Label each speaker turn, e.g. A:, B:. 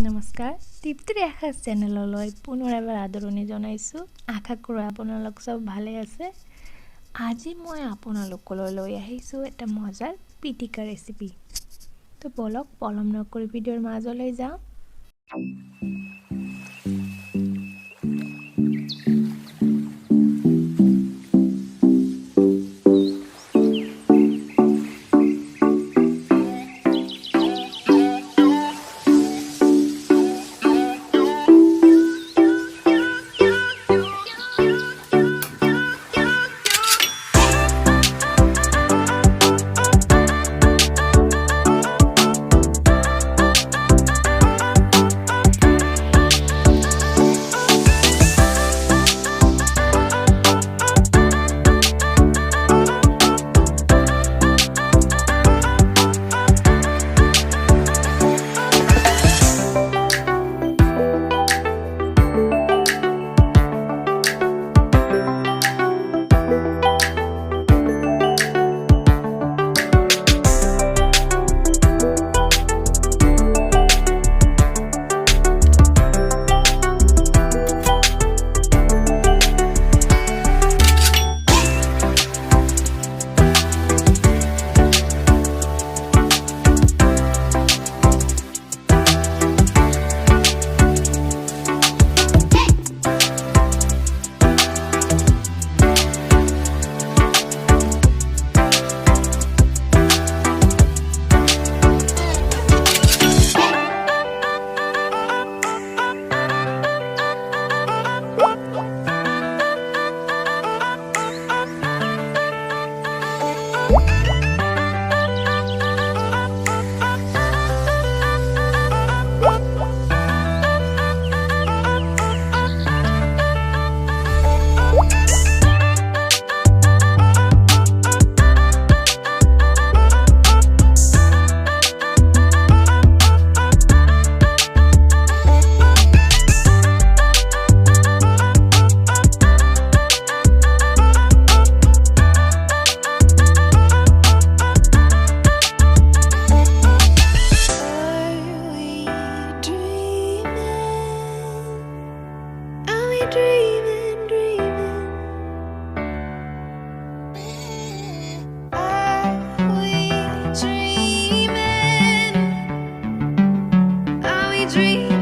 A: নমস্কাৰ তৃপ্তিৰ আশাস চেনেললৈ পুনৰ এবাৰ আদৰণি জনাইছোঁ। আশা কৰোঁ আপোনালোক চব ভালে আছে। আজি মই আপোনালোকলৈ লৈ আহিছোঁ এটা মজাৰ পিটিকা ৰেচিপি। তো বলক পলম নকৰি ভিডিঅ'ৰ মাজলৈ যাওঁ। Dreaming, dreaming. Are we dreaming? Are we dreaming?